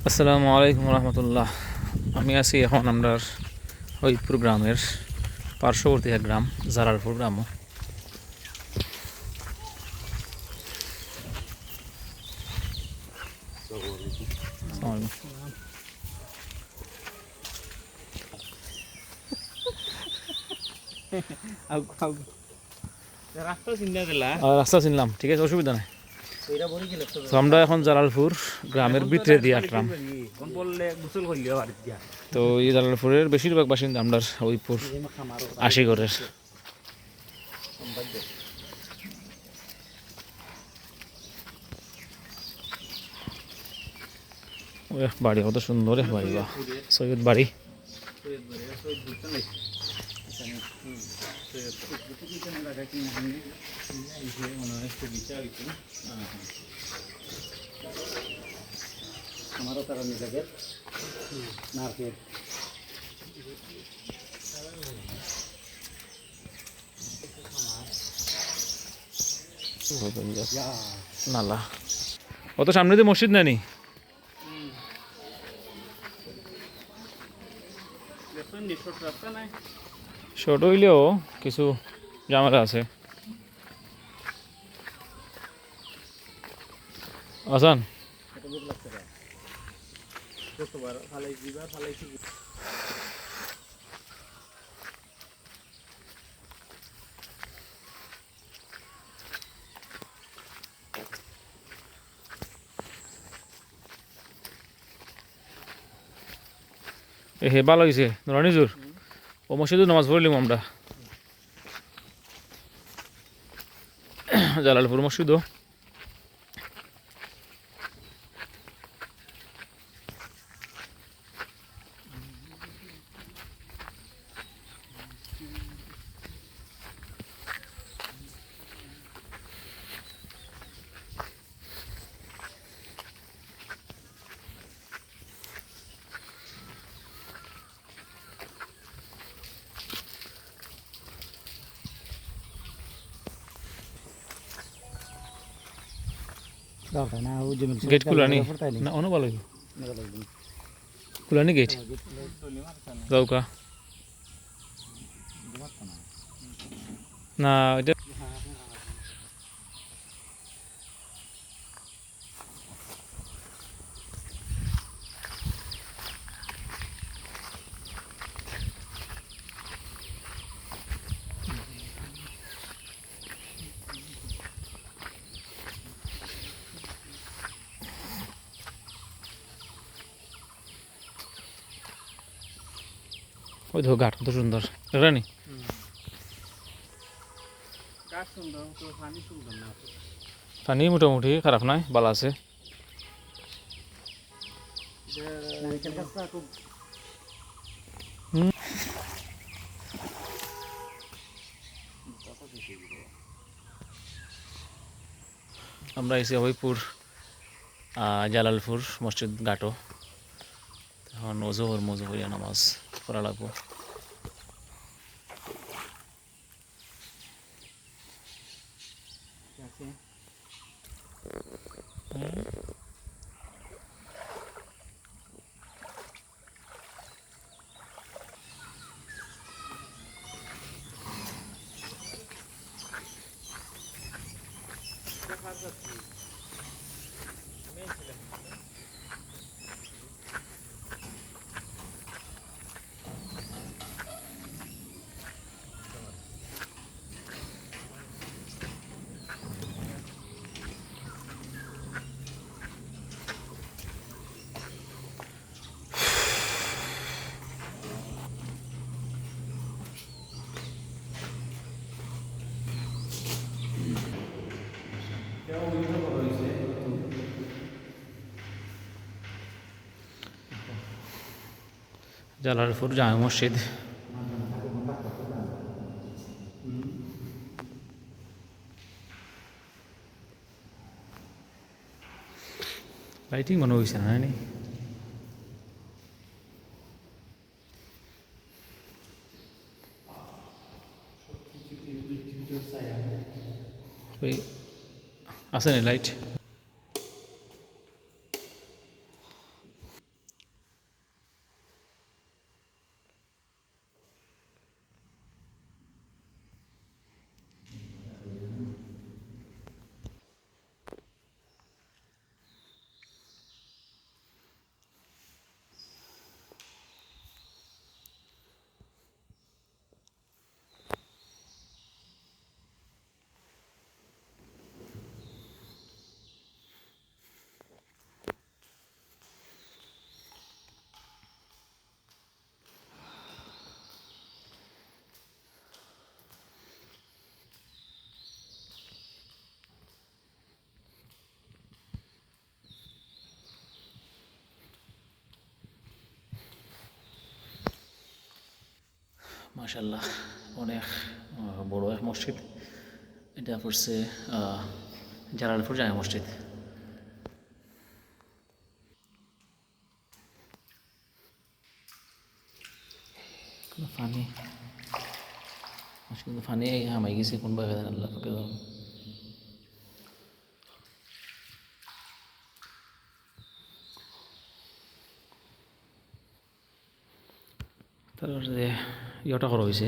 আসসালামু আলাইকুম রহমতুল্লাহ। আমি আছি এখন আমরা হরিদপুর গ্রামের পার্শ্ববর্তী এক গ্রাম জালালপুর গ্রামও। রাস্তা চিনলাম, ঠিক আছে, অসুবিধা নাই। তো আমরা এখন জালালপুর গ্রামের ভিতরে দিয়ে আসলাম। তো এই জালালপুরের বেশিরভাগ বাসিন্দা আমরা হরিদপুর আশিগড়ের। বাড়ি কত সুন্দর বাড়ি, বা সৈয়দ বাড়ি। আমারও তারা নিজেদের নারকেল নালা অত সামনে দিয়ে মসজিদ নেই, শর্ট হইলেও কিছু ঝামেলা আছে। আসান হে ভালো হয়েছে নুরানিজুর, ও মসজিদে নামাজ পড়লিম আমরা। জালালপুর মসজিদও গেট খুলানি না, অন্য ভালো খুলানি গেট যাও কা না এটা ওই দেখো ঘাট কত সুন্দর রানি। পানি মোটামুটি খারাপ নাই, ভালো আছে। আমরা এসে হরিপুর জালালপুর মসজিদ ঘাটও। এখন মজু হইয়া নামাজ পড়া লাগবো। জালালপুর জামে মসজিদ। লাইটিং মনে হয়েছে না নি, ওই আছে না লাইট। মাশাল্লাহ অনেক বড় এক মসজিদ। এটা পড়ছে জালালপুর জামে মসজিদ। পানি কিন্তু পানি হামাই গেছে কোনবা আল্লাহ পাকে জানে। তারপরে ইয়েটা করা হয়েছে